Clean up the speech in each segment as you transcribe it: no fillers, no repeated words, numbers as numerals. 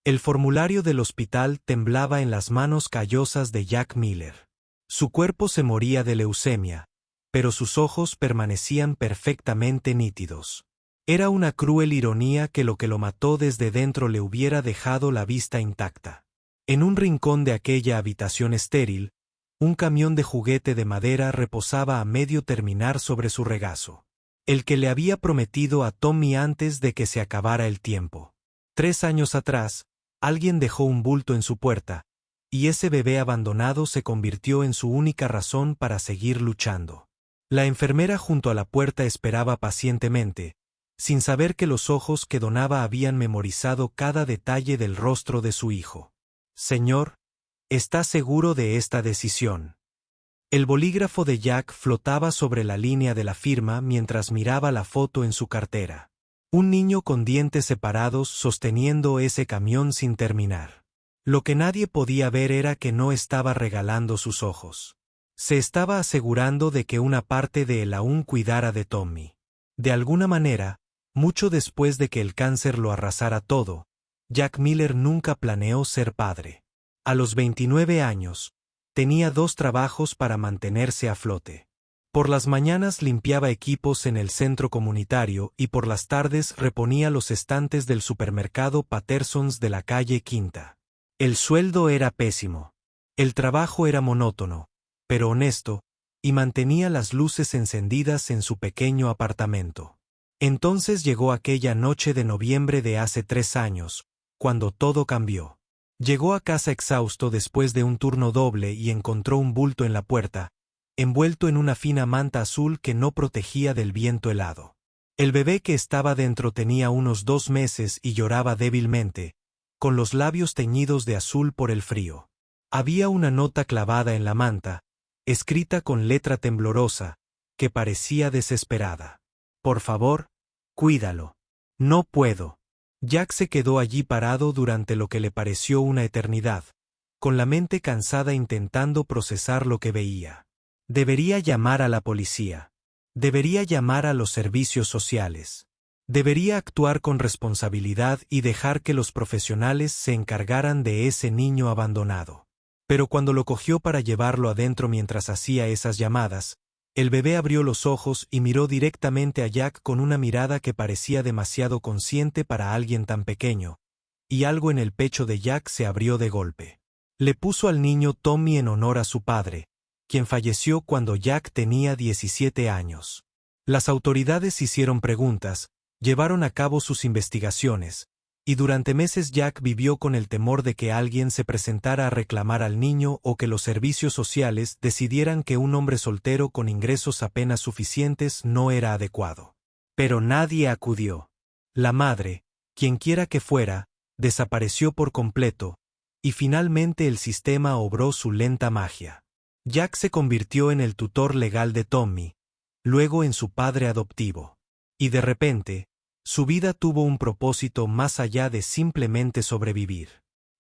El formulario del hospital temblaba en las manos callosas de Jack Miller. Su cuerpo se moría de leucemia, pero sus ojos permanecían perfectamente nítidos. Era una cruel ironía que lo mató desde dentro le hubiera dejado la vista intacta. En un rincón de aquella habitación estéril, un camión de juguete de madera reposaba a medio terminar sobre su regazo. El que le había prometido a Tommy antes de que se acabara el tiempo. 3 años atrás, alguien dejó un bulto en su puerta, y ese bebé abandonado se convirtió en su única razón para seguir luchando. La enfermera junto a la puerta esperaba pacientemente, sin saber que los ojos que donaba habían memorizado cada detalle del rostro de su hijo. Señor, ¿está seguro de esta decisión? El bolígrafo de Jack flotaba sobre la línea de la firma mientras miraba la foto en su cartera. Un niño con dientes separados sosteniendo ese camión sin terminar. Lo que nadie podía ver era que no estaba regalando sus ojos. Se estaba asegurando de que una parte de él aún cuidara de Tommy. De alguna manera, mucho después de que el cáncer lo arrasara todo, Jack Miller nunca planeó ser padre. A los 29 años, tenía 2 trabajos para mantenerse a flote. Por las mañanas limpiaba equipos en el centro comunitario y por las tardes reponía los estantes del supermercado Patterson's de la calle Quinta. El sueldo era pésimo. El trabajo era monótono, pero honesto, y mantenía las luces encendidas en su pequeño apartamento. Entonces llegó aquella noche de noviembre de hace 3 años, cuando todo cambió. Llegó a casa exhausto después de un turno doble y encontró un bulto en la puerta, envuelto en una fina manta azul que no protegía del viento helado. El bebé que estaba dentro tenía unos 2 meses y lloraba débilmente, con los labios teñidos de azul por el frío. Había una nota clavada en la manta, escrita con letra temblorosa, que parecía desesperada. Por favor, cuídalo. No puedo. Jack se quedó allí parado durante lo que le pareció una eternidad, con la mente cansada intentando procesar lo que veía. Debería llamar a la policía. Debería llamar a los servicios sociales. Debería actuar con responsabilidad y dejar que los profesionales se encargaran de ese niño abandonado. Pero cuando lo cogió para llevarlo adentro mientras hacía esas llamadas, el bebé abrió los ojos y miró directamente a Jack con una mirada que parecía demasiado consciente para alguien tan pequeño, y algo en el pecho de Jack se abrió de golpe. Le puso al niño Tommy en honor a su padre, quien falleció cuando Jack tenía 17 años. Las autoridades hicieron preguntas, llevaron a cabo sus investigaciones, y durante meses Jack vivió con el temor de que alguien se presentara a reclamar al niño o que los servicios sociales decidieran que un hombre soltero con ingresos apenas suficientes no era adecuado. Pero nadie acudió. La madre, quienquiera que fuera, desapareció por completo, y finalmente el sistema obró su lenta magia. Jack se convirtió en el tutor legal de Tommy, luego en su padre adoptivo. Y de repente, su vida tuvo un propósito más allá de simplemente sobrevivir.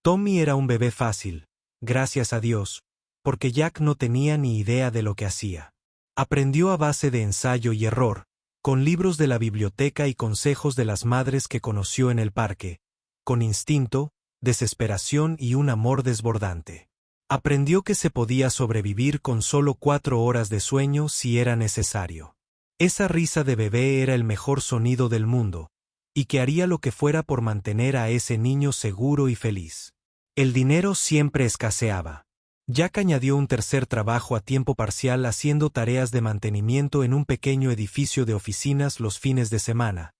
Tommy era un bebé fácil, gracias a Dios, porque Jack no tenía ni idea de lo que hacía. Aprendió a base de ensayo y error, con libros de la biblioteca y consejos de las madres que conoció en el parque, con instinto, desesperación y un amor desbordante. Aprendió que se podía sobrevivir con solo 4 horas de sueño si era necesario. Esa risa de bebé era el mejor sonido del mundo, y que haría lo que fuera por mantener a ese niño seguro y feliz. El dinero siempre escaseaba. Jack añadió un tercer trabajo a tiempo parcial haciendo tareas de mantenimiento en un pequeño edificio de oficinas los fines de semana,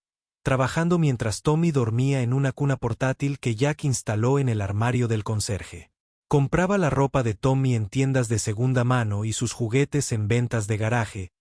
trabajando mientras Tommy dormía en una cuna portátil que Jack instaló en el armario del conserje. Compraba la ropa de Tommy en tiendas de segunda mano y sus juguetes en ventas de garaje,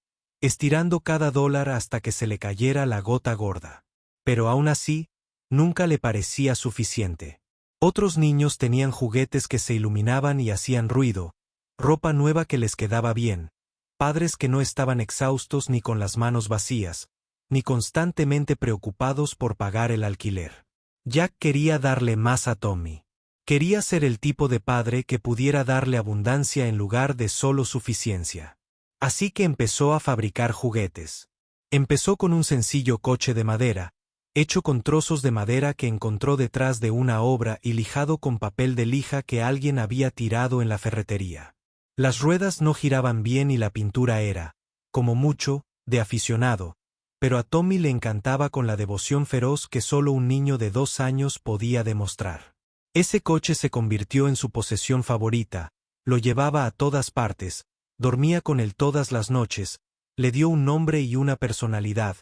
estirando cada dólar hasta que se le cayera la gota gorda. Pero aún así, nunca le parecía suficiente. Otros niños tenían juguetes que se iluminaban y hacían ruido, ropa nueva que les quedaba bien, padres que no estaban exhaustos ni con las manos vacías, ni constantemente preocupados por pagar el alquiler. Jack quería darle más a Tommy. Quería ser el tipo de padre que pudiera darle abundancia en lugar de solo suficiencia. Así que empezó a fabricar juguetes. Empezó con un sencillo coche de madera, hecho con trozos de madera que encontró detrás de una obra y lijado con papel de lija que alguien había tirado en la ferretería. Las ruedas no giraban bien y la pintura era, como mucho, de aficionado, pero a Tommy le encantaba con la devoción feroz que solo un niño de 2 años podía demostrar. Ese coche se convirtió en su posesión favorita, lo llevaba a todas partes, dormía con él todas las noches, le dio un nombre y una personalidad,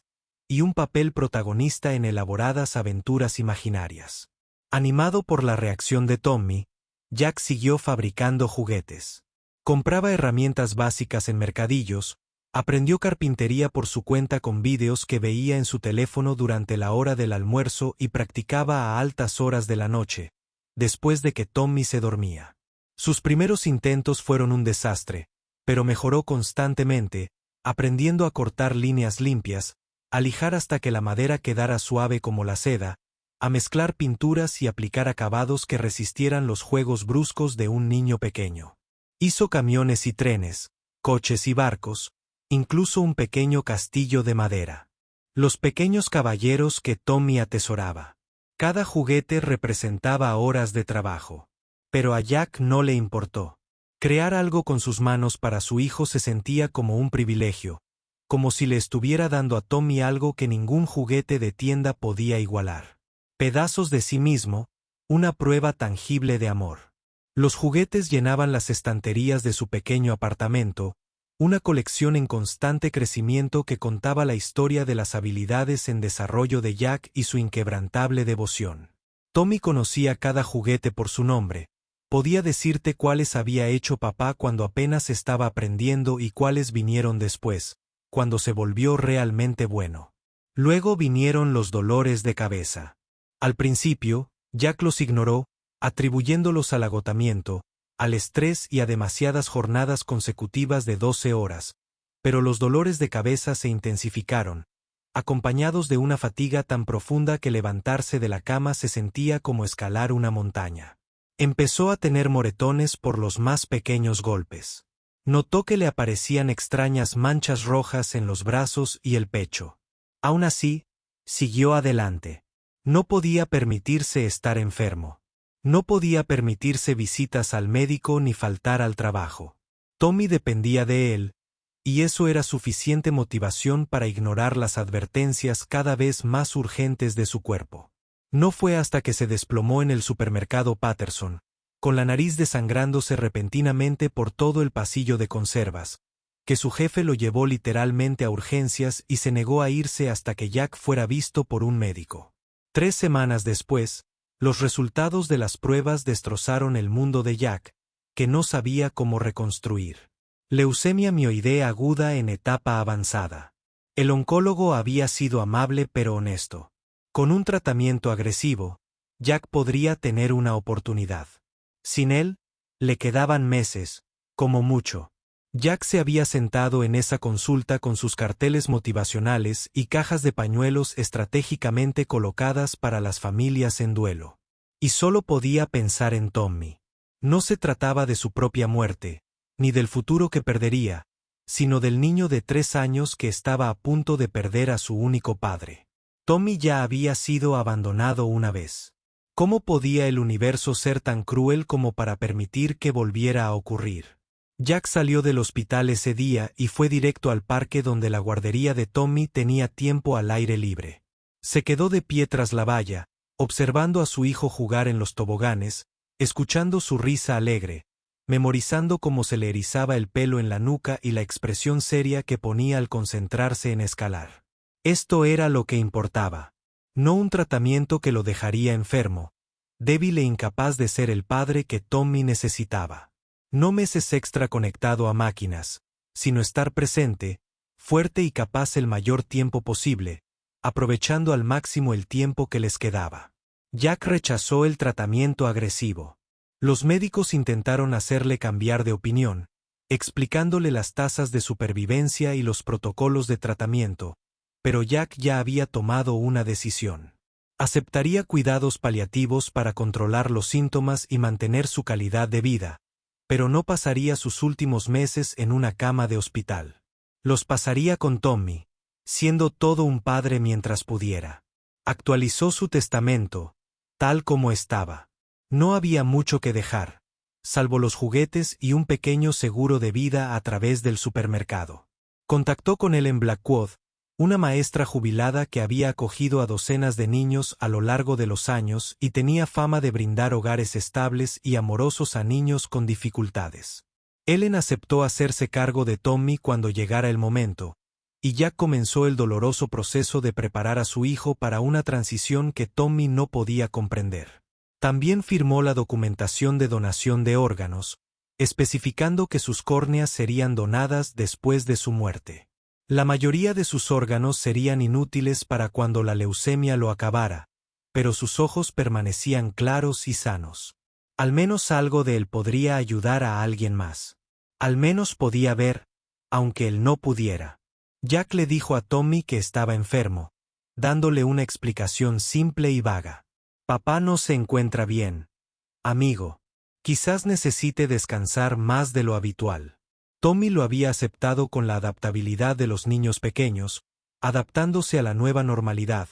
y un papel protagonista en elaboradas aventuras imaginarias. Animado por la reacción de Tommy, Jack siguió fabricando juguetes. Compraba herramientas básicas en mercadillos, aprendió carpintería por su cuenta con vídeos que veía en su teléfono durante la hora del almuerzo y practicaba a altas horas de la noche, después de que Tommy se dormía. Sus primeros intentos fueron un desastre, pero mejoró constantemente, aprendiendo a cortar líneas limpias, a lijar hasta que la madera quedara suave como la seda, a mezclar pinturas y aplicar acabados que resistieran los juegos bruscos de un niño pequeño. Hizo camiones y trenes, coches y barcos, incluso un pequeño castillo de madera. Los pequeños caballeros que Tommy atesoraba. Cada juguete representaba horas de trabajo. Pero a Jack no le importó. Crear algo con sus manos para su hijo se sentía como un privilegio, como si le estuviera dando a Tommy algo que ningún juguete de tienda podía igualar. Pedazos de sí mismo, una prueba tangible de amor. Los juguetes llenaban las estanterías de su pequeño apartamento, una colección en constante crecimiento que contaba la historia de las habilidades en desarrollo de Jack y su inquebrantable devoción. Tommy conocía cada juguete por su nombre, podía decirte cuáles había hecho papá cuando apenas estaba aprendiendo y cuáles vinieron después, cuando se volvió realmente bueno. Luego vinieron los dolores de cabeza. Al principio, Jack los ignoró, atribuyéndolos al agotamiento, al estrés y a demasiadas jornadas consecutivas de 12 horas, pero los dolores de cabeza se intensificaron, acompañados de una fatiga tan profunda que levantarse de la cama se sentía como escalar una montaña. Empezó a tener moretones por los más pequeños golpes. Notó que le aparecían extrañas manchas rojas en los brazos y el pecho. Aún así, siguió adelante. No podía permitirse estar enfermo. No podía permitirse visitas al médico ni faltar al trabajo. Tommy dependía de él, y eso era suficiente motivación para ignorar las advertencias cada vez más urgentes de su cuerpo. No fue hasta que se desplomó en el supermercado Patterson, con la nariz desangrándose repentinamente por todo el pasillo de conservas, que su jefe lo llevó literalmente a urgencias y se negó a irse hasta que Jack fuera visto por un médico. 3 semanas después, los resultados de las pruebas destrozaron el mundo de Jack, que no sabía cómo reconstruir. Leucemia mieloide aguda en etapa avanzada. El oncólogo había sido amable pero honesto. Con un tratamiento agresivo, Jack podría tener una oportunidad. Sin él, le quedaban meses, como mucho. Jack se había sentado en esa consulta con sus carteles motivacionales y cajas de pañuelos estratégicamente colocadas para las familias en duelo. Y solo podía pensar en Tommy. No se trataba de su propia muerte, ni del futuro que perdería, sino del niño de 3 años que estaba a punto de perder a su único padre. Tommy ya había sido abandonado una vez. ¿Cómo podía el universo ser tan cruel como para permitir que volviera a ocurrir? Jack salió del hospital ese día y fue directo al parque donde la guardería de Tommy tenía tiempo al aire libre. Se quedó de pie tras la valla, observando a su hijo jugar en los toboganes, escuchando su risa alegre, memorizando cómo se le erizaba el pelo en la nuca y la expresión seria que ponía al concentrarse en escalar. Esto era lo que importaba. No un tratamiento que lo dejaría enfermo, débil e incapaz de ser el padre que Tommy necesitaba. No meses extra conectado a máquinas, sino estar presente, fuerte y capaz el mayor tiempo posible, aprovechando al máximo el tiempo que les quedaba. Jack rechazó el tratamiento agresivo. Los médicos intentaron hacerle cambiar de opinión, explicándole las tasas de supervivencia y los protocolos de tratamiento, pero Jack ya había tomado una decisión. Aceptaría cuidados paliativos para controlar los síntomas y mantener su calidad de vida, pero no pasaría sus últimos meses en una cama de hospital. Los pasaría con Tommy, siendo todo un padre mientras pudiera. Actualizó su testamento, tal como estaba. No había mucho que dejar, salvo los juguetes y un pequeño seguro de vida a través del supermercado. Contactó con él en Blackwood, una maestra jubilada que había acogido a docenas de niños a lo largo de los años y tenía fama de brindar hogares estables y amorosos a niños con dificultades. Ellen aceptó hacerse cargo de Tommy cuando llegara el momento, y Jack comenzó el doloroso proceso de preparar a su hijo para una transición que Tommy no podía comprender. También firmó la documentación de donación de órganos, especificando que sus córneas serían donadas después de su muerte. La mayoría de sus órganos serían inútiles para cuando la leucemia lo acabara, pero sus ojos permanecían claros y sanos. Al menos algo de él podría ayudar a alguien más. Al menos podía ver, aunque él no pudiera. Jack le dijo a Tommy que estaba enfermo, dándole una explicación simple y vaga. Papá no se encuentra bien, amigo. Quizás necesite descansar más de lo habitual. Tommy lo había aceptado con la adaptabilidad de los niños pequeños, adaptándose a la nueva normalidad,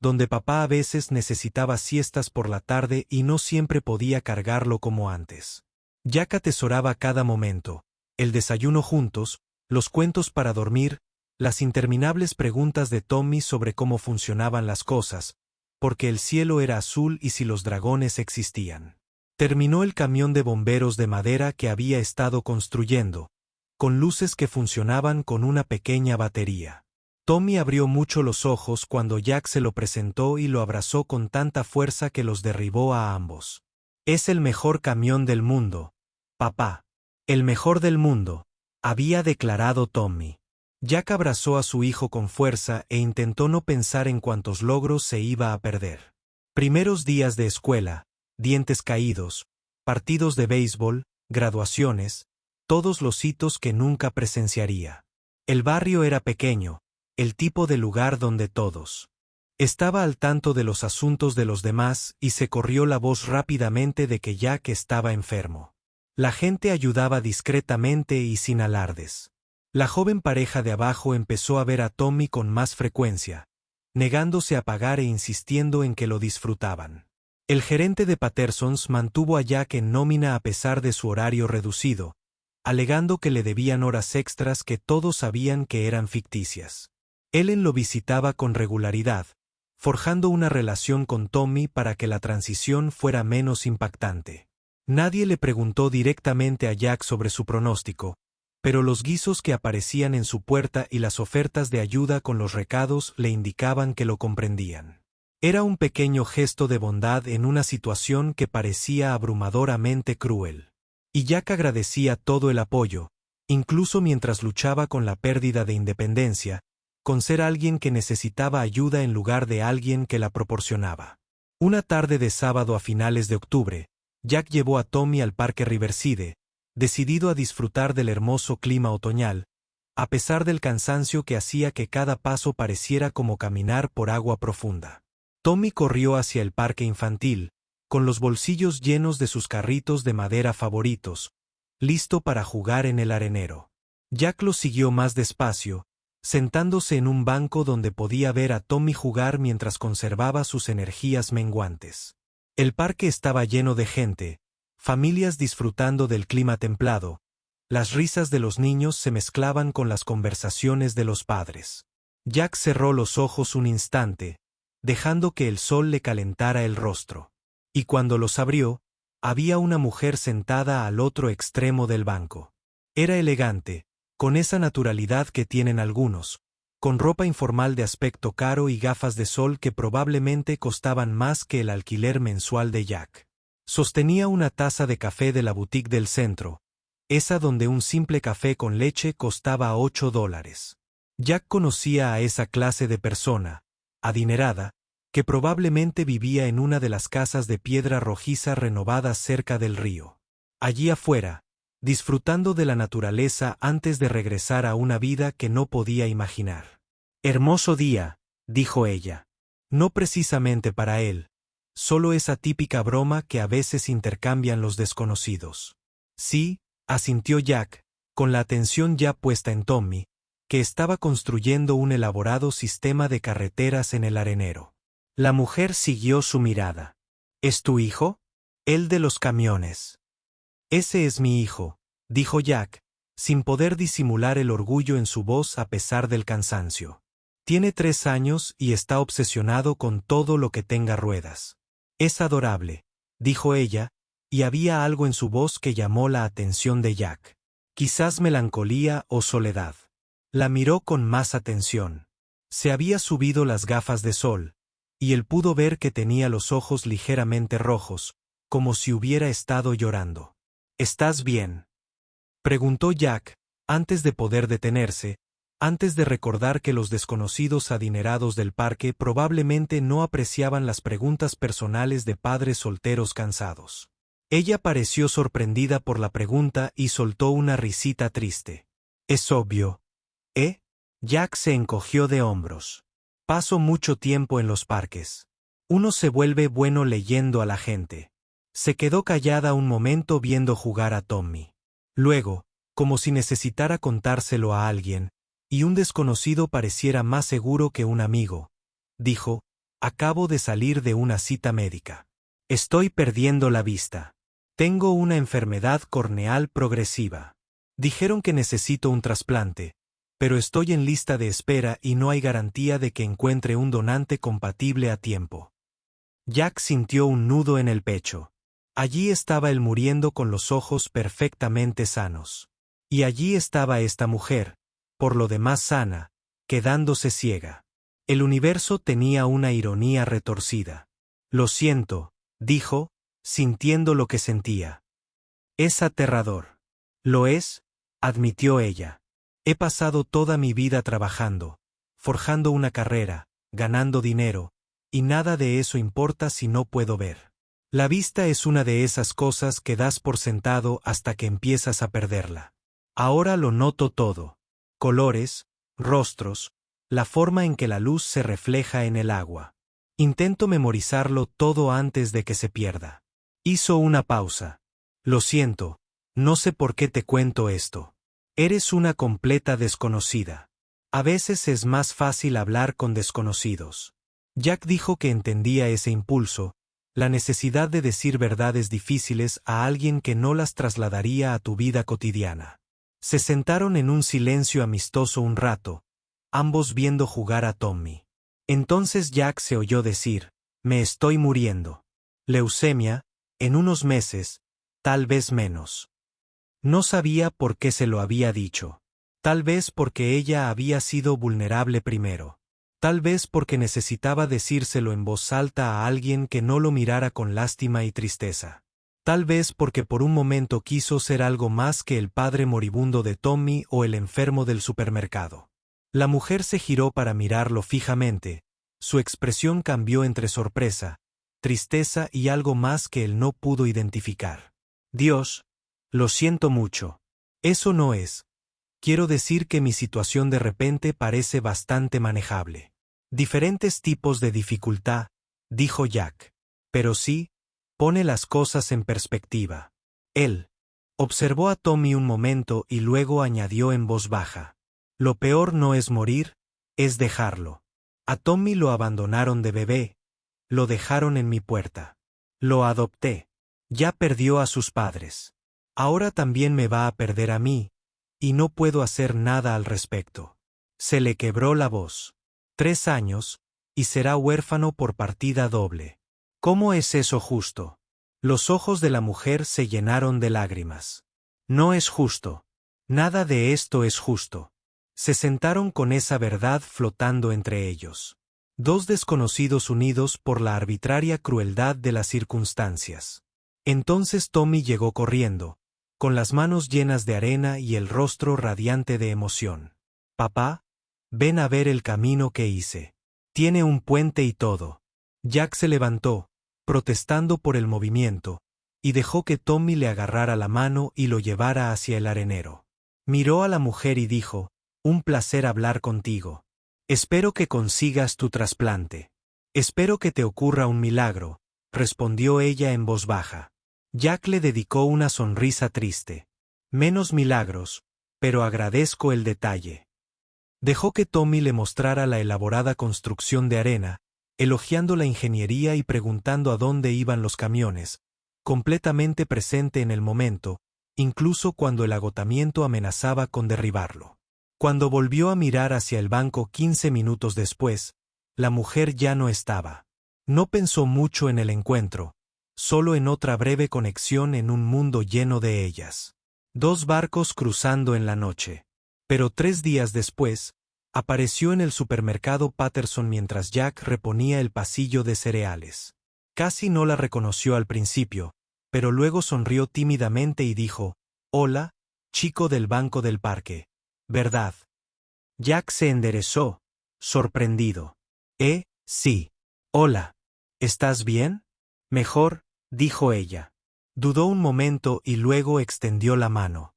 donde papá a veces necesitaba siestas por la tarde y no siempre podía cargarlo como antes. Jack atesoraba cada momento, el desayuno juntos, los cuentos para dormir, las interminables preguntas de Tommy sobre cómo funcionaban las cosas, porque el cielo era azul y si los dragones existían. Terminó el camión de bomberos de madera que había estado construyendo, con luces que funcionaban con una pequeña batería. Tommy abrió mucho los ojos cuando Jack se lo presentó y lo abrazó con tanta fuerza que los derribó a ambos. «Es el mejor camión del mundo, papá. El mejor del mundo», había declarado Tommy. Jack abrazó a su hijo con fuerza e intentó no pensar en cuántos logros se iba a perder. Primeros días de escuela, dientes caídos, partidos de béisbol, graduaciones, todos los hitos que nunca presenciaría. El barrio era pequeño, el tipo de lugar donde todos. Estaba al tanto de los asuntos de los demás y se corrió la voz rápidamente de que Jack estaba enfermo. La gente ayudaba discretamente y sin alardes. La joven pareja de abajo empezó a ver a Tommy con más frecuencia, negándose a pagar e insistiendo en que lo disfrutaban. El gerente de Patterson's mantuvo a Jack en nómina a pesar de su horario reducido, alegando que le debían horas extras que todos sabían que eran ficticias. Ellen lo visitaba con regularidad, forjando una relación con Tommy para que la transición fuera menos impactante. Nadie le preguntó directamente a Jack sobre su pronóstico, pero los guisos que aparecían en su puerta y las ofertas de ayuda con los recados le indicaban que lo comprendían. Era un pequeño gesto de bondad en una situación que parecía abrumadoramente cruel. Y Jack agradecía todo el apoyo, incluso mientras luchaba con la pérdida de independencia, con ser alguien que necesitaba ayuda en lugar de alguien que la proporcionaba. Una tarde de sábado a finales de octubre, Jack llevó a Tommy al parque Riverside, decidido a disfrutar del hermoso clima otoñal, a pesar del cansancio que hacía que cada paso pareciera como caminar por agua profunda. Tommy corrió hacia el parque infantil, con los bolsillos llenos de sus carritos de madera favoritos, listo para jugar en el arenero. Jack lo siguió más despacio, sentándose en un banco donde podía ver a Tommy jugar mientras conservaba sus energías menguantes. El parque estaba lleno de gente, familias disfrutando del clima templado, las risas de los niños se mezclaban con las conversaciones de los padres. Jack cerró los ojos un instante, dejando que el sol le calentara el rostro. Y cuando los abrió, había una mujer sentada al otro extremo del banco. Era elegante, con esa naturalidad que tienen algunos, con ropa informal de aspecto caro y gafas de sol que probablemente costaban más que el alquiler mensual de Jack. Sostenía una taza de café de la boutique del centro, esa donde un simple café con leche costaba $8. Jack conocía a esa clase de persona, adinerada, que probablemente vivía en una de las casas de piedra rojiza renovadas cerca del río. Allí afuera, disfrutando de la naturaleza antes de regresar a una vida que no podía imaginar. «Hermoso día», dijo ella. No precisamente para él, solo esa típica broma que a veces intercambian los desconocidos. «Sí», asintió Jack, con la atención ya puesta en Tommy, que estaba construyendo un elaborado sistema de carreteras en el arenero. La mujer siguió su mirada. ¿Es tu hijo? El de los camiones. Ese es mi hijo, dijo Jack, sin poder disimular el orgullo en su voz a pesar del cansancio. Tiene 3 años y está obsesionado con todo lo que tenga ruedas. Es adorable, dijo ella, y había algo en su voz que llamó la atención de Jack. Quizás melancolía o soledad. La miró con más atención. Se había subido las gafas de sol, y él pudo ver que tenía los ojos ligeramente rojos, como si hubiera estado llorando. ¿Estás bien?, preguntó Jack, antes de poder detenerse, antes de recordar que los desconocidos adinerados del parque probablemente no apreciaban las preguntas personales de padres solteros cansados. Ella pareció sorprendida por la pregunta y soltó una risita triste. Es obvio. ¿Eh? Jack se encogió de hombros. Paso mucho tiempo en los parques. Uno se vuelve bueno leyendo a la gente. Se quedó callada un momento viendo jugar a Tommy. Luego, como si necesitara contárselo a alguien, y un desconocido pareciera más seguro que un amigo, dijo, acabo de salir de una cita médica. Estoy perdiendo la vista. Tengo una enfermedad corneal progresiva. Dijeron que necesito un trasplante, pero estoy en lista de espera y no hay garantía de que encuentre un donante compatible a tiempo. Jack sintió un nudo en el pecho. Allí estaba él muriendo con los ojos perfectamente sanos. Y allí estaba esta mujer, por lo demás sana, quedándose ciega. El universo tenía una ironía retorcida. Lo siento, dijo, sintiendo lo que sentía. Es aterrador. Lo es, admitió ella. He pasado toda mi vida trabajando, forjando una carrera, ganando dinero, y nada de eso importa si no puedo ver. La vista es una de esas cosas que das por sentado hasta que empiezas a perderla. Ahora lo noto todo. Colores, rostros, la forma en que la luz se refleja en el agua. Intento memorizarlo todo antes de que se pierda. Hizo una pausa. Lo siento, no sé por qué te cuento esto. Eres una completa desconocida. A veces es más fácil hablar con desconocidos. Jack dijo que entendía ese impulso, la necesidad de decir verdades difíciles a alguien que no las trasladaría a tu vida cotidiana. Se sentaron en un silencio amistoso un rato, ambos viendo jugar a Tommy. Entonces Jack se oyó decir, me estoy muriendo. Leucemia, en unos meses, tal vez menos. No sabía por qué se lo había dicho. Tal vez porque ella había sido vulnerable primero. Tal vez porque necesitaba decírselo en voz alta a alguien que no lo mirara con lástima y tristeza. Tal vez porque por un momento quiso ser algo más que el padre moribundo de Tommy o el enfermo del supermercado. La mujer se giró para mirarlo fijamente. Su expresión cambió entre sorpresa, tristeza y algo más que él no pudo identificar. Dios, lo siento mucho. Eso no es. Quiero decir que mi situación de repente parece bastante manejable. Diferentes tipos de dificultad, dijo Jack. Pero sí, pone las cosas en perspectiva. Él observó a Tommy un momento y luego añadió en voz baja. Lo peor no es morir, es dejarlo. A Tommy lo abandonaron de bebé. Lo dejaron en mi puerta. Lo adopté. Ya perdió a sus padres. Ahora también me va a perder a mí, y no puedo hacer nada al respecto. Se le quebró la voz. 3 años, y será huérfano por partida doble. ¿Cómo es eso justo? Los ojos de la mujer se llenaron de lágrimas. No es justo. Nada de esto es justo. Se sentaron con esa verdad flotando entre ellos. Dos desconocidos unidos por la arbitraria crueldad de las circunstancias. Entonces Tommy llegó corriendo, con las manos llenas de arena y el rostro radiante de emoción. Papá, ven a ver el camino que hice. Tiene un puente y todo. Jack se levantó, protestando por el movimiento, y dejó que Tommy le agarrara la mano y lo llevara hacia el arenero. Miró a la mujer y dijo, un placer hablar contigo. Espero que consigas tu trasplante. Espero que te ocurra un milagro, respondió ella en voz baja. Jack le dedicó una sonrisa triste. Menos milagros, pero agradezco el detalle. Dejó que Tommy le mostrara la elaborada construcción de arena, elogiando la ingeniería y preguntando a dónde iban los camiones, completamente presente en el momento, incluso cuando el agotamiento amenazaba con derribarlo. Cuando volvió a mirar hacia el banco 15 minutos después, la mujer ya no estaba. No pensó mucho en el encuentro, solo en otra breve conexión en un mundo lleno de ellas. 2 barcos cruzando en la noche. Pero 3 días después, apareció en el supermercado Patterson mientras Jack reponía el pasillo de cereales. Casi no la reconoció al principio, pero luego sonrió tímidamente y dijo: «Hola, chico del banco del parque. ¿Verdad?». Jack se enderezó, sorprendido. Sí. Hola. ¿Estás bien? Mejor, dijo ella. Dudó un momento y luego extendió la mano.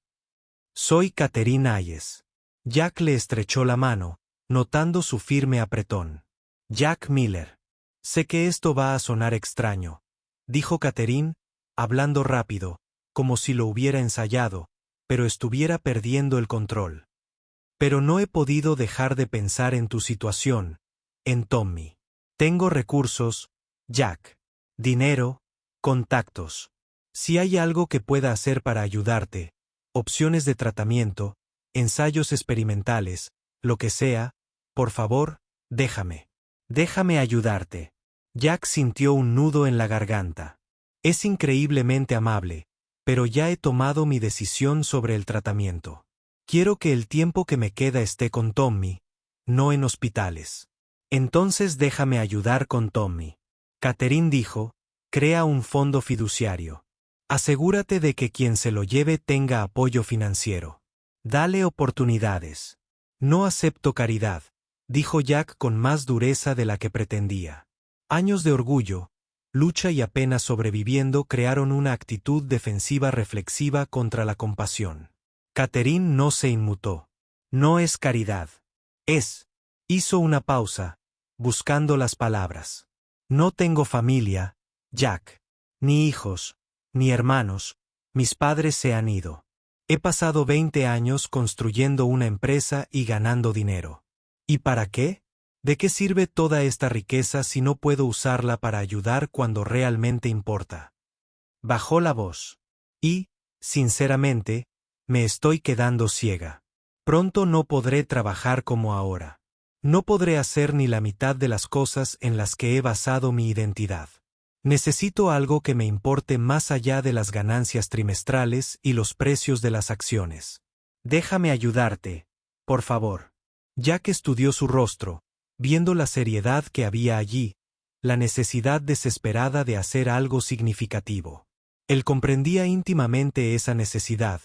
Soy Catherine Hayes. Jack le estrechó la mano, notando su firme apretón. Jack Miller. Sé que esto va a sonar extraño, dijo Catherine, hablando rápido, como si lo hubiera ensayado, pero estuviera perdiendo el control. Pero no he podido dejar de pensar en tu situación, en Tommy. Tengo recursos, Jack. Dinero, contactos. Si hay algo que pueda hacer para ayudarte, opciones de tratamiento, ensayos experimentales, lo que sea, por favor, déjame. Déjame ayudarte. Jack sintió un nudo en la garganta. Es increíblemente amable, pero ya he tomado mi decisión sobre el tratamiento. Quiero que el tiempo que me queda esté con Tommy, no en hospitales. Entonces déjame ayudar con Tommy. Catherine dijo: crea un fondo fiduciario. Asegúrate de que quien se lo lleve tenga apoyo financiero. Dale oportunidades. No acepto caridad, dijo Jack con más dureza de la que pretendía. Años de orgullo, lucha y apenas sobreviviendo crearon una actitud defensiva reflexiva contra la compasión. Catherine no se inmutó. No es caridad. Es. Hizo una pausa, buscando las palabras. No tengo familia, Jack. Ni hijos, ni hermanos. Mis padres se han ido. He pasado 20 años construyendo una empresa y ganando dinero. ¿Y para qué? ¿De qué sirve toda esta riqueza si no puedo usarla para ayudar cuando realmente importa? Bajó la voz. Y, sinceramente, me estoy quedando ciega. Pronto no podré trabajar como ahora. No podré hacer ni la mitad de las cosas en las que he basado mi identidad. Necesito algo que me importe más allá de las ganancias trimestrales y los precios de las acciones. Déjame ayudarte, por favor. Jack estudió su rostro, viendo la seriedad que había allí, la necesidad desesperada de hacer algo significativo. Él comprendía íntimamente esa necesidad,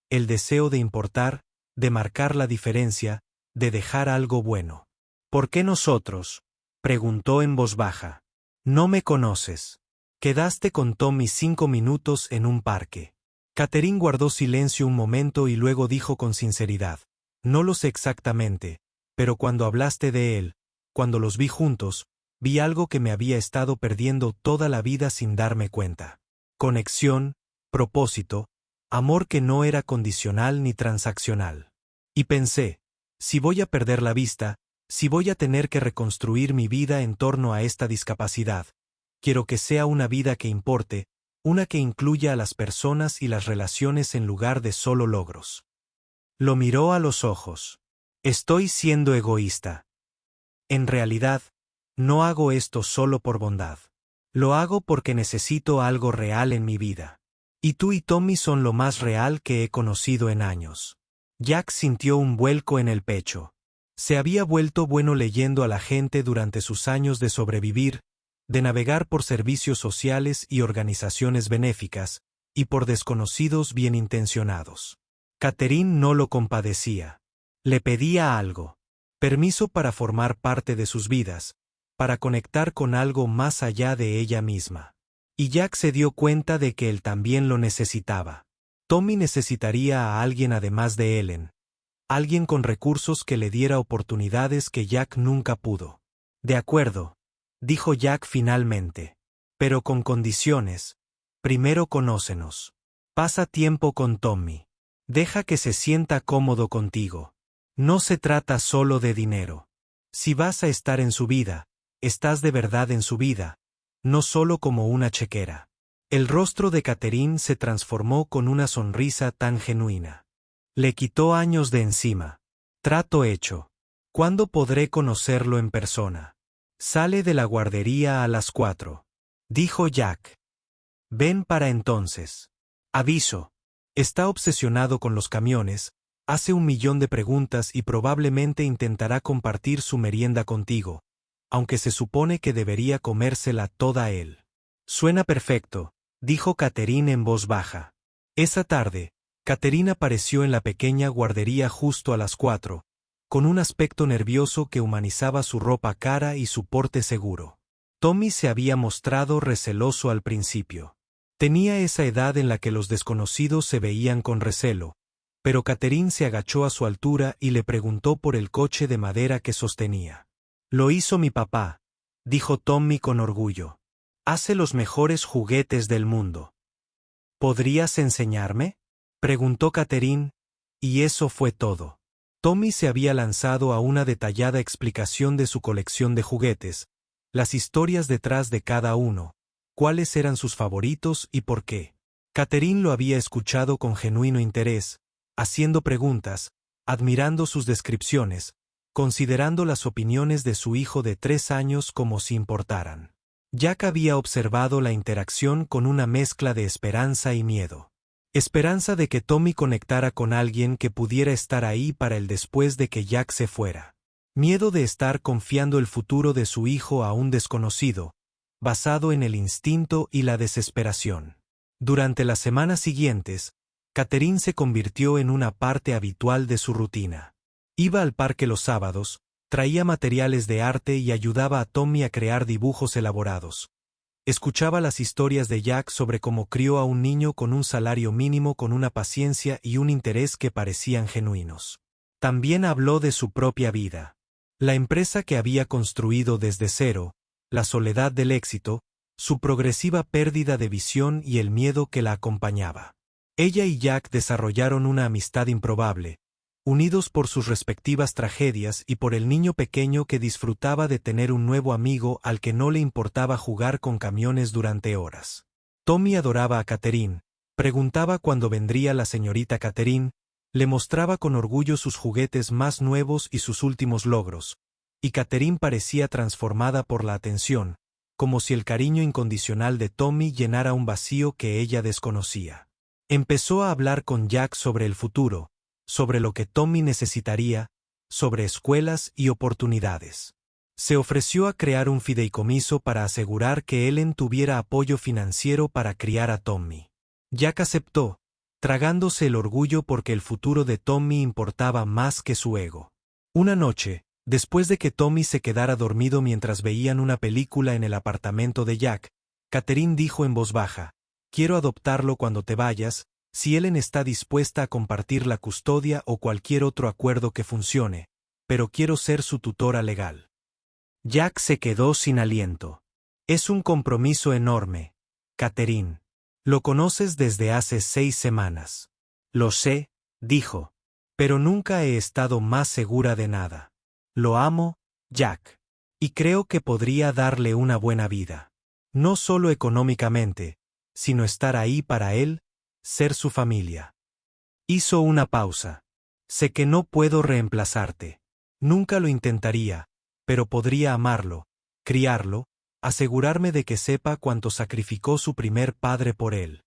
el deseo de importar, de marcar la diferencia, de dejar algo bueno. ¿Por qué nosotros?, preguntó en voz baja. No me conoces. Quedaste con Tommy 5 minutos en un parque. Catherine guardó silencio un momento y luego dijo con sinceridad: no lo sé exactamente, pero cuando hablaste de él, cuando los vi juntos, vi algo que me había estado perdiendo toda la vida sin darme cuenta. Conexión, propósito, amor que no era condicional ni transaccional. Y pensé, si voy a perder la vista, si voy a tener que reconstruir mi vida en torno a esta discapacidad, quiero que sea una vida que importe, una que incluya a las personas y las relaciones en lugar de solo logros. Lo miró a los ojos. Estoy siendo egoísta. En realidad, no hago esto solo por bondad. Lo hago porque necesito algo real en mi vida. Y tú y Tommy son lo más real que he conocido en años. Jack sintió un vuelco en el pecho. Se había vuelto bueno leyendo a la gente durante sus años de sobrevivir, de navegar por servicios sociales y organizaciones benéficas, y por desconocidos bien intencionados. Catherine no lo compadecía. Le pedía algo. Permiso para formar parte de sus vidas, para conectar con algo más allá de ella misma. Y Jack se dio cuenta de que él también lo necesitaba. Tommy necesitaría a alguien además de Ellen. Alguien con recursos que le diera oportunidades que Jack nunca pudo. De acuerdo, dijo Jack finalmente. Pero con condiciones. Primero conócenos. Pasa tiempo con Tommy. Deja que se sienta cómodo contigo. No se trata solo de dinero. Si vas a estar en su vida, estás de verdad en su vida, no solo como una chequera. El rostro de Catherine se transformó con una sonrisa tan genuina. Le quitó años de encima. Trato hecho. ¿Cuándo podré conocerlo en persona? Sale de la guardería a las 4. Dijo Jack. Ven para entonces. Aviso. Está obsesionado con los camiones, hace 1.000.000 de preguntas y probablemente intentará compartir su merienda contigo, aunque se supone que debería comérsela toda él. Suena perfecto, dijo Catherine en voz baja. Esa tarde, Catherine apareció en la pequeña guardería justo a las 4, con un aspecto nervioso que humanizaba su ropa cara y su porte seguro. Tommy se había mostrado receloso al principio. Tenía esa edad en la que los desconocidos se veían con recelo, pero Catherine se agachó a su altura y le preguntó por el coche de madera que sostenía. Lo hizo mi papá, dijo Tommy con orgullo. Hace los mejores juguetes del mundo. ¿Podrías enseñarme? Preguntó Catherine, y eso fue todo. Tommy se había lanzado a una detallada explicación de su colección de juguetes, las historias detrás de cada uno, cuáles eran sus favoritos y por qué. Catherine lo había escuchado con genuino interés, haciendo preguntas, admirando sus descripciones, considerando las opiniones de su hijo de 3 años como si importaran. Jack había observado la interacción con una mezcla de esperanza y miedo. Esperanza de que Tommy conectara con alguien que pudiera estar ahí para él después de que Jack se fuera. Miedo de estar confiando el futuro de su hijo a un desconocido, basado en el instinto y la desesperación. Durante las semanas siguientes, Catherine se convirtió en una parte habitual de su rutina. Iba al parque los sábados, traía materiales de arte y ayudaba a Tommy a crear dibujos elaborados. Escuchaba las historias de Jack sobre cómo crió a un niño con un salario mínimo con una paciencia y un interés que parecían genuinos. También habló de su propia vida. La empresa que había construido desde cero, la soledad del éxito, su progresiva pérdida de visión y el miedo que la acompañaba. Ella y Jack desarrollaron una amistad improbable, unidos por sus respectivas tragedias y por el niño pequeño que disfrutaba de tener un nuevo amigo al que no le importaba jugar con camiones durante horas. Tommy adoraba a Catherine, preguntaba cuándo vendría la señorita Catherine, le mostraba con orgullo sus juguetes más nuevos y sus últimos logros, y Catherine parecía transformada por la atención, como si el cariño incondicional de Tommy llenara un vacío que ella desconocía. Empezó a hablar con Jack sobre el futuro, sobre lo que Tommy necesitaría, sobre escuelas y oportunidades. Se ofreció a crear un fideicomiso para asegurar que Ellen tuviera apoyo financiero para criar a Tommy. Jack aceptó, tragándose el orgullo porque el futuro de Tommy importaba más que su ego. Una noche, después de que Tommy se quedara dormido mientras veían una película en el apartamento de Jack, Catherine dijo en voz baja, «Quiero adoptarlo cuando te vayas, si Ellen está dispuesta a compartir la custodia o cualquier otro acuerdo que funcione, pero quiero ser su tutora legal». Jack se quedó sin aliento. «Es un compromiso enorme, Catherine. Lo conoces desde hace 6 semanas. Lo sé», dijo, «pero nunca he estado más segura de nada. Lo amo, Jack. Y creo que podría darle una buena vida. No solo económicamente, sino estar ahí para él, ser su familia». Hizo una pausa. «Sé que no puedo reemplazarte. Nunca lo intentaría, pero podría amarlo, criarlo, asegurarme de que sepa cuánto sacrificó su primer padre por él».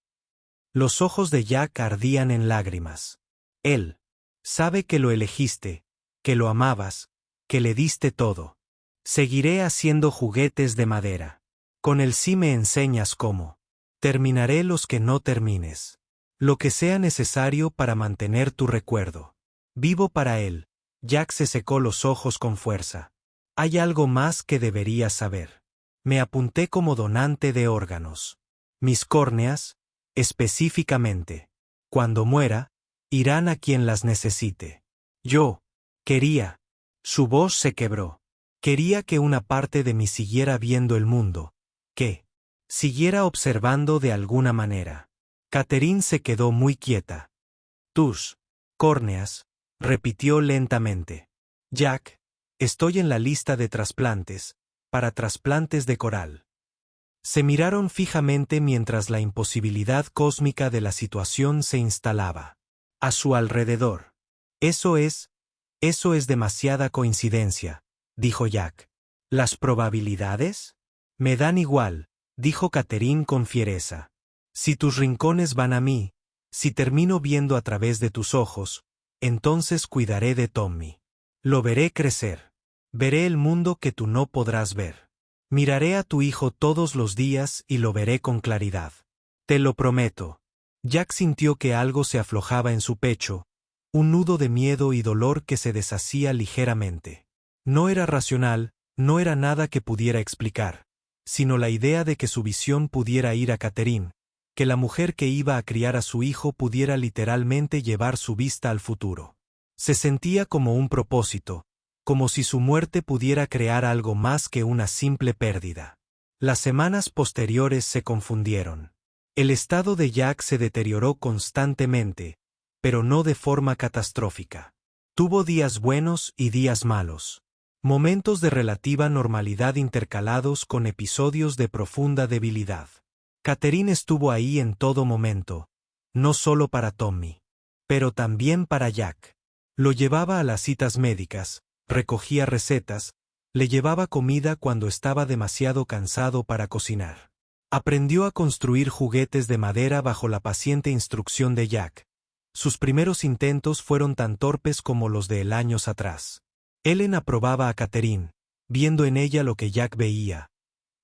Los ojos de Jack ardían en lágrimas. «Él sabe que lo elegiste, que lo amabas, que le diste todo. Seguiré haciendo juguetes de madera. Con él sí me enseñas cómo. Terminaré los que no termines. Lo que sea necesario para mantener tu recuerdo. Vivo para él». Jack se secó los ojos con fuerza. «Hay algo más que deberías saber. Me apunté como donante de órganos. Mis córneas, específicamente. Cuando muera, irán a quien las necesite. Yo quería». Su voz se quebró. «Quería que una parte de mí siguiera viendo el mundo, que siguiera observando de alguna manera». Catherine se quedó muy quieta. «Tus córneas», repitió lentamente. «Jack, estoy en la lista de trasplantes, para trasplantes de coral. Se miraron fijamente mientras la imposibilidad cósmica de la situación se instalaba a su alrededor. Eso es demasiada coincidencia, dijo Jack. ¿Las probabilidades? Me dan igual, dijo Catherine con fiereza. Si tus rincones van a mí, si termino viendo a través de tus ojos, entonces cuidaré de Tommy. Lo veré crecer. Veré el mundo que tú no podrás ver. Miraré a tu hijo todos los días y lo veré con claridad. Te lo prometo. Jack sintió que algo se aflojaba en su pecho, un nudo de miedo y dolor que se deshacía ligeramente. No era racional, no era nada que pudiera explicar, sino la idea de que su visión pudiera ir a Catherine, que la mujer que iba a criar a su hijo pudiera literalmente llevar su vista al futuro. Se sentía como un propósito, como si su muerte pudiera crear algo más que una simple pérdida. Las semanas posteriores se confundieron. El estado de Jack se deterioró constantemente, pero no de forma catastrófica. Tuvo días buenos y días malos. Momentos de relativa normalidad intercalados con episodios de profunda debilidad. Catherine estuvo ahí en todo momento, no solo para Tommy, pero también para Jack. Lo llevaba a las citas médicas, recogía recetas, le llevaba comida cuando estaba demasiado cansado para cocinar. Aprendió a construir juguetes de madera bajo la paciente instrucción de Jack. Sus primeros intentos fueron tan torpes como los de años atrás. Ellen aprobaba a Catherine, viendo en ella lo que Jack veía: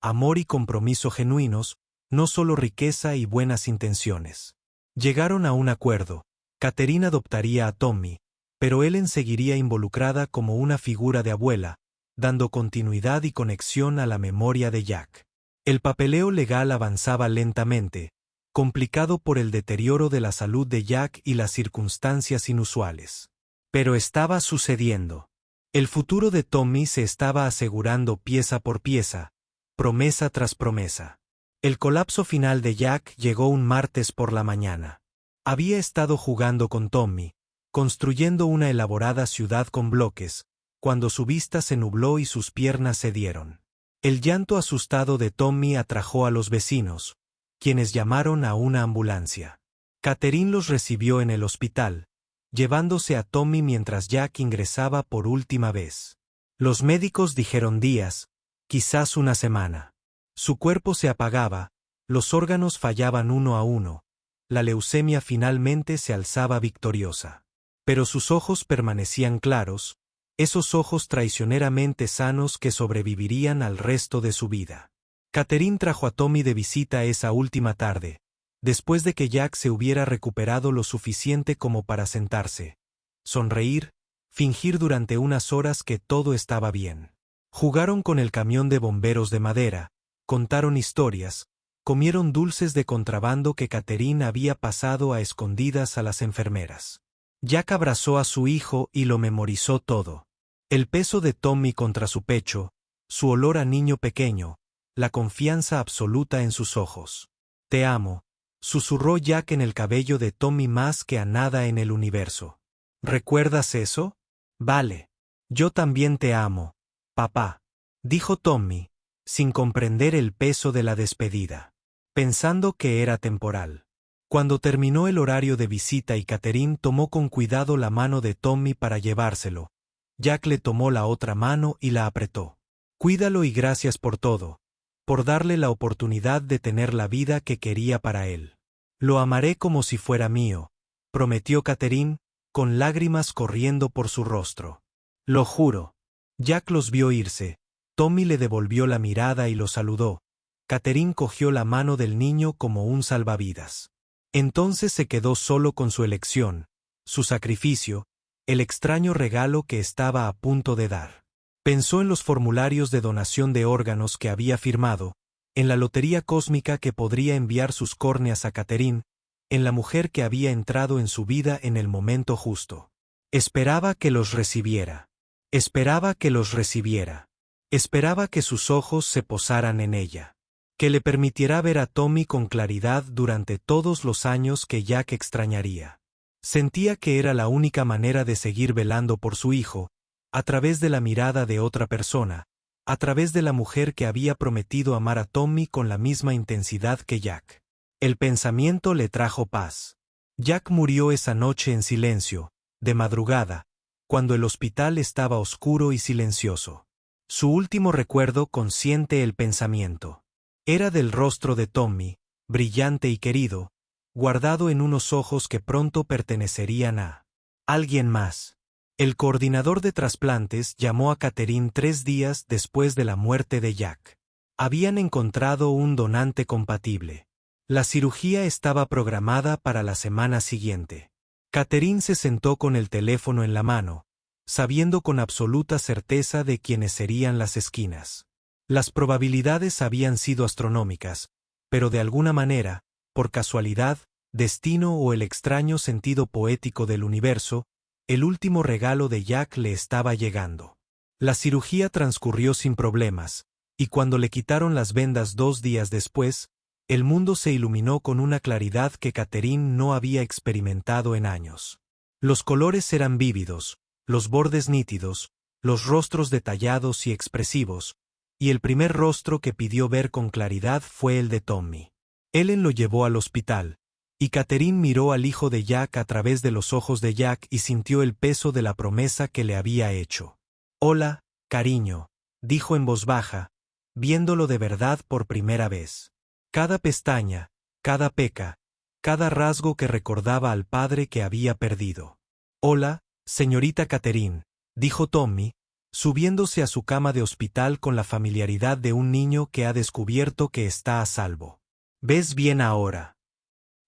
amor y compromiso genuinos, no solo riqueza y buenas intenciones. Llegaron a un acuerdo. Catherine adoptaría a Tommy, pero Ellen seguiría involucrada como una figura de abuela, dando continuidad y conexión a la memoria de Jack. El papeleo legal avanzaba lentamente, complicado por el deterioro de la salud de Jack y las circunstancias inusuales. Pero estaba sucediendo. El futuro de Tommy se estaba asegurando pieza por pieza, promesa tras promesa. El colapso final de Jack llegó un martes por la mañana. Había estado jugando con Tommy, construyendo una elaborada ciudad con bloques, cuando su vista se nubló y sus piernas cedieron. El llanto asustado de Tommy atrajo a los vecinos, quienes llamaron a una ambulancia. Catherine los recibió en el hospital, llevándose a Tommy mientras Jack ingresaba por última vez. Los médicos dijeron días, quizás una semana. Su cuerpo se apagaba, los órganos fallaban uno a uno, la leucemia finalmente se alzaba victoriosa. Pero sus ojos permanecían claros, esos ojos traicioneramente sanos que sobrevivirían al resto de su vida. Catherine trajo a Tommy de visita esa última tarde, después de que Jack se hubiera recuperado lo suficiente como para sentarse, sonreír, fingir durante unas horas que todo estaba bien. Jugaron con el camión de bomberos de madera, contaron historias, comieron dulces de contrabando que Catherine había pasado a escondidas a las enfermeras. Jack abrazó a su hijo y lo memorizó todo. El peso de Tommy contra su pecho, su olor a niño pequeño, la confianza absoluta en sus ojos. Te amo, susurró Jack en el cabello de Tommy más que a nada en el universo. ¿Recuerdas eso? Vale. Yo también te amo, papá, dijo Tommy, sin comprender el peso de la despedida, pensando que era temporal. Cuando terminó el horario de visita y Catherine tomó con cuidado la mano de Tommy para llevárselo, Jack le tomó la otra mano y la apretó. Cuídalo y gracias por todo, por darle la oportunidad de tener la vida que quería para él. Lo amaré como si fuera mío, prometió Catherine, con lágrimas corriendo por su rostro. Lo juro. Jack los vio irse. Tommy le devolvió la mirada y lo saludó. Catherine cogió la mano del niño como un salvavidas. Entonces se quedó solo con su elección, su sacrificio, el extraño regalo que estaba a punto de dar. Pensó en los formularios de donación de órganos que había firmado, en la lotería cósmica que podría enviar sus córneas a Catherine, en la mujer que había entrado en su vida en el momento justo. Esperaba que los recibiera. Esperaba que los recibiera. Esperaba que sus ojos se posaran en ella. Que le permitiera ver a Tommy con claridad durante todos los años que Jack extrañaría. Sentía que era la única manera de seguir velando por su hijo, a través de la mirada de otra persona, a través de la mujer que había prometido amar a Tommy con la misma intensidad que Jack. El pensamiento le trajo paz. Jack murió esa noche en silencio, de madrugada, cuando el hospital estaba oscuro y silencioso. Su último recuerdo consciente el pensamiento. Era del rostro de Tommy, brillante y querido, guardado en unos ojos que pronto pertenecerían a alguien más. El coordinador de trasplantes llamó a Catherine 3 días después de la muerte de Jack. Habían encontrado un donante compatible. La cirugía estaba programada para la semana siguiente. Catherine se sentó con el teléfono en la mano, sabiendo con absoluta certeza de quiénes serían las esquinas. Las probabilidades habían sido astronómicas, pero de alguna manera, por casualidad, destino o el extraño sentido poético del universo, el último regalo de Jack le estaba llegando. La cirugía transcurrió sin problemas, y cuando le quitaron las vendas 2 días después, el mundo se iluminó con una claridad que Catherine no había experimentado en años. Los colores eran vívidos, los bordes nítidos, los rostros detallados y expresivos, y el primer rostro que pidió ver con claridad fue el de Tommy. Ellen lo llevó al hospital, y Catherine miró al hijo de Jack a través de los ojos de Jack y sintió el peso de la promesa que le había hecho. «Hola, cariño», dijo en voz baja, viéndolo de verdad por primera vez. Cada pestaña, cada peca, cada rasgo que recordaba al padre que había perdido. «Hola, señorita Catherine», dijo Tommy, subiéndose a su cama de hospital con la familiaridad de un niño que ha descubierto que está a salvo. «¿Ves bien ahora?»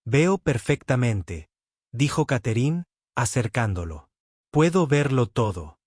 «Veo perfectamente», dijo Catherine, acercándolo. «Puedo verlo todo».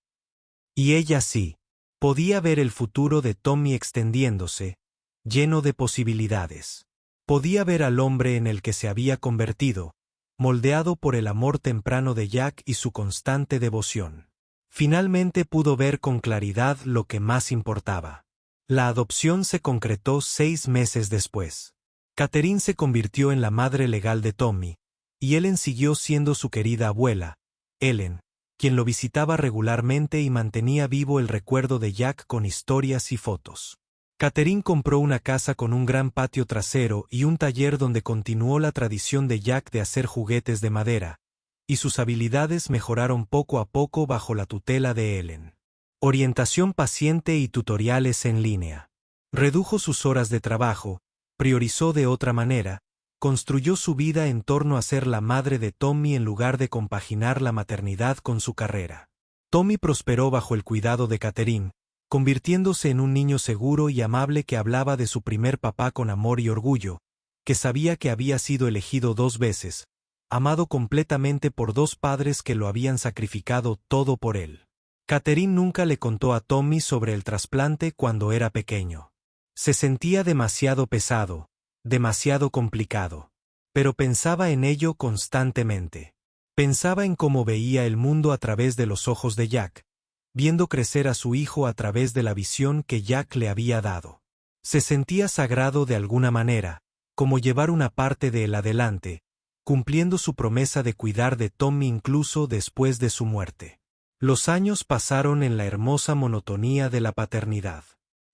Y ella sí. Podía ver el futuro de Tommy extendiéndose, lleno de posibilidades. Podía ver al hombre en el que se había convertido, moldeado por el amor temprano de Jack y su constante devoción. Finalmente pudo ver con claridad lo que más importaba. La adopción se concretó 6 meses después. Catherine se convirtió en la madre legal de Tommy, y Ellen siguió siendo su querida abuela, Ellen, quien lo visitaba regularmente y mantenía vivo el recuerdo de Jack con historias y fotos. Catherine compró una casa con un gran patio trasero y un taller donde continuó la tradición de Jack de hacer juguetes de madera, y sus habilidades mejoraron poco a poco bajo la tutela de Ellen. Orientación paciente y tutoriales en línea. Redujo sus horas de trabajo, priorizó de otra manera, construyó su vida en torno a ser la madre de Tommy en lugar de compaginar la maternidad con su carrera. Tommy prosperó bajo el cuidado de Catherine, convirtiéndose en un niño seguro y amable que hablaba de su primer papá con amor y orgullo, que sabía que había sido elegido 2 veces, amado completamente por 2 padres que lo habían sacrificado todo por él. Catherine nunca le contó a Tommy sobre el trasplante cuando era pequeño. Se sentía demasiado pesado, demasiado complicado. Pero pensaba en ello constantemente. Pensaba en cómo veía el mundo a través de los ojos de Jack, viendo crecer a su hijo a través de la visión que Jack le había dado. Se sentía sagrado de alguna manera, como llevar una parte de él adelante, cumpliendo su promesa de cuidar de Tommy incluso después de su muerte. Los años pasaron en la hermosa monotonía de la paternidad.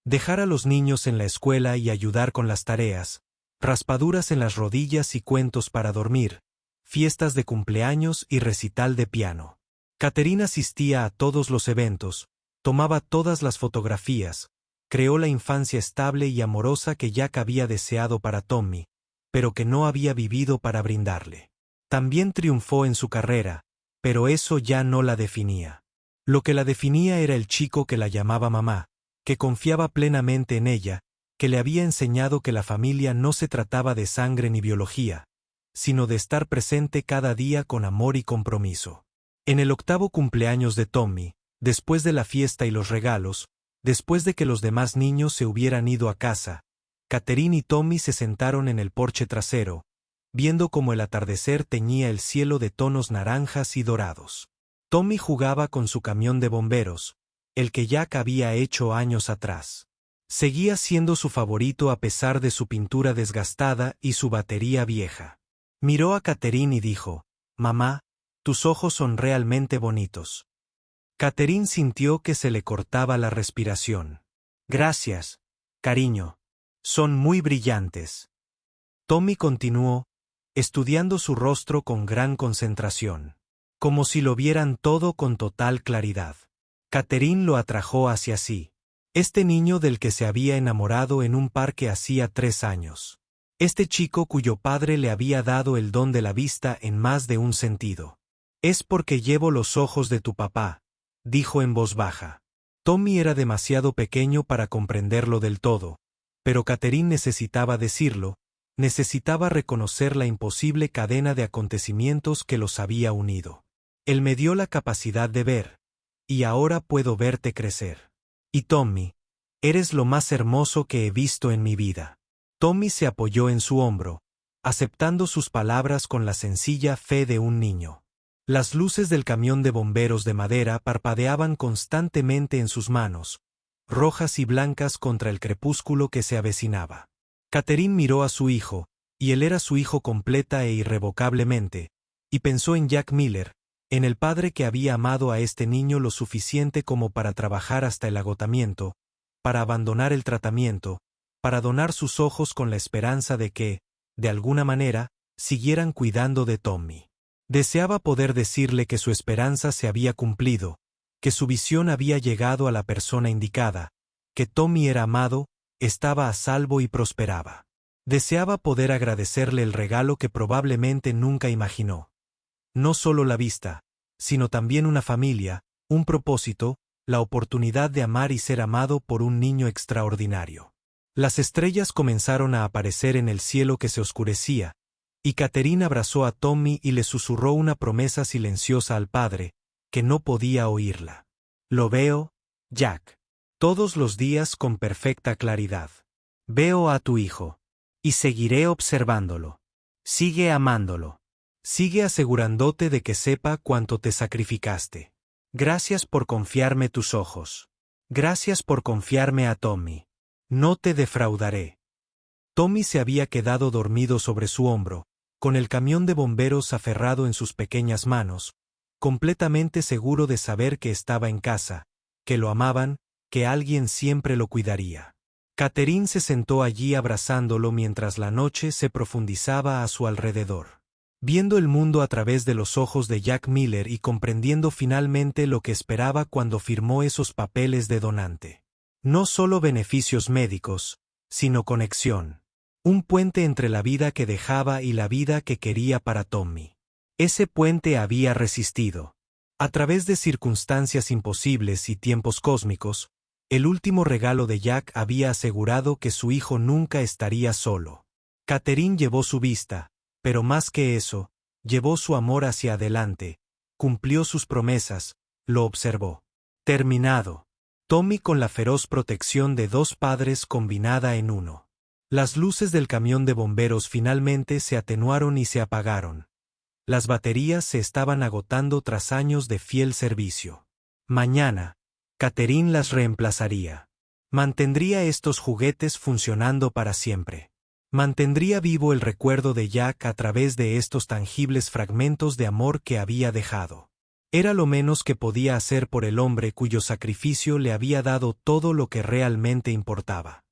Dejar a los niños en la escuela y ayudar con las tareas, raspaduras en las rodillas y cuentos para dormir, fiestas de cumpleaños y recital de piano. Catherine asistía a todos los eventos, tomaba todas las fotografías, creó la infancia estable y amorosa que Jack había deseado para Tommy, pero que no había vivido para brindarle. También triunfó en su carrera, pero eso ya no la definía. Lo que la definía era el chico que la llamaba mamá, que confiaba plenamente en ella, que le había enseñado que la familia no se trataba de sangre ni biología, sino de estar presente cada día con amor y compromiso. En el 8º cumpleaños de Tommy, después de la fiesta y los regalos, después de que los demás niños se hubieran ido a casa, Catherine y Tommy se sentaron en el porche trasero, viendo cómo el atardecer teñía el cielo de tonos naranjas y dorados. Tommy jugaba con su camión de bomberos, el que Jack había hecho años atrás. Seguía siendo su favorito a pesar de su pintura desgastada y su batería vieja. Miró a Catherine y dijo, «Mamá, tus ojos son realmente bonitos». Catherine sintió que se le cortaba la respiración. Gracias, cariño. Son muy brillantes. Tommy continuó, estudiando su rostro con gran concentración, como si lo vieran todo con total claridad. Catherine lo atrajo hacia sí. Este niño del que se había enamorado en un parque hacía 3 años. Este chico cuyo padre le había dado el don de la vista en más de un sentido. Es porque llevo los ojos de tu papá, dijo en voz baja. Tommy era demasiado pequeño para comprenderlo del todo, pero Catherine necesitaba decirlo, necesitaba reconocer la imposible cadena de acontecimientos que los había unido. Él me dio la capacidad de ver, y ahora puedo verte crecer. Y Tommy, eres lo más hermoso que he visto en mi vida. Tommy se apoyó en su hombro, aceptando sus palabras con la sencilla fe de un niño. Las luces del camión de bomberos de madera parpadeaban constantemente en sus manos, rojas y blancas contra el crepúsculo que se avecinaba. Catherine miró a su hijo, y él era su hijo completa e irrevocablemente, y pensó en Jack Miller, en el padre que había amado a este niño lo suficiente como para trabajar hasta el agotamiento, para abandonar el tratamiento, para donar sus ojos con la esperanza de que, de alguna manera, siguieran cuidando de Tommy. Deseaba poder decirle que su esperanza se había cumplido, que su visión había llegado a la persona indicada, que Tommy era amado, estaba a salvo y prosperaba. Deseaba poder agradecerle el regalo que probablemente nunca imaginó. No solo la vista, sino también una familia, un propósito, la oportunidad de amar y ser amado por un niño extraordinario. Las estrellas comenzaron a aparecer en el cielo que se oscurecía, y Catherine abrazó a Tommy y le susurró una promesa silenciosa al padre, que no podía oírla. Lo veo, Jack. Todos los días con perfecta claridad. Veo a tu hijo. Y seguiré observándolo. Sigue amándolo. Sigue asegurándote de que sepa cuánto te sacrificaste. Gracias por confiarme tus ojos. Gracias por confiarme a Tommy. No te defraudaré. Tommy se había quedado dormido sobre su hombro, con el camión de bomberos aferrado en sus pequeñas manos, completamente seguro de saber que estaba en casa, que lo amaban, que alguien siempre lo cuidaría. Catherine se sentó allí abrazándolo mientras la noche se profundizaba a su alrededor. Viendo el mundo a través de los ojos de Jack Miller y comprendiendo finalmente lo que esperaba cuando firmó esos papeles de donante. No solo beneficios médicos, sino conexión. Un puente entre la vida que dejaba y la vida que quería para Tommy. Ese puente había resistido. A través de circunstancias imposibles y tiempos cósmicos, el último regalo de Jack había asegurado que su hijo nunca estaría solo. Catherine llevó su vista, pero más que eso, llevó su amor hacia adelante, cumplió sus promesas, lo observó. Terminado. Tommy con la feroz protección de 2 padres combinada en uno. Las luces del camión de bomberos finalmente se atenuaron y se apagaron. Las baterías se estaban agotando tras años de fiel servicio. Mañana, Catherine las reemplazaría. Mantendría estos juguetes funcionando para siempre. Mantendría vivo el recuerdo de Jack a través de estos tangibles fragmentos de amor que había dejado. Era lo menos que podía hacer por el hombre cuyo sacrificio le había dado todo lo que realmente importaba.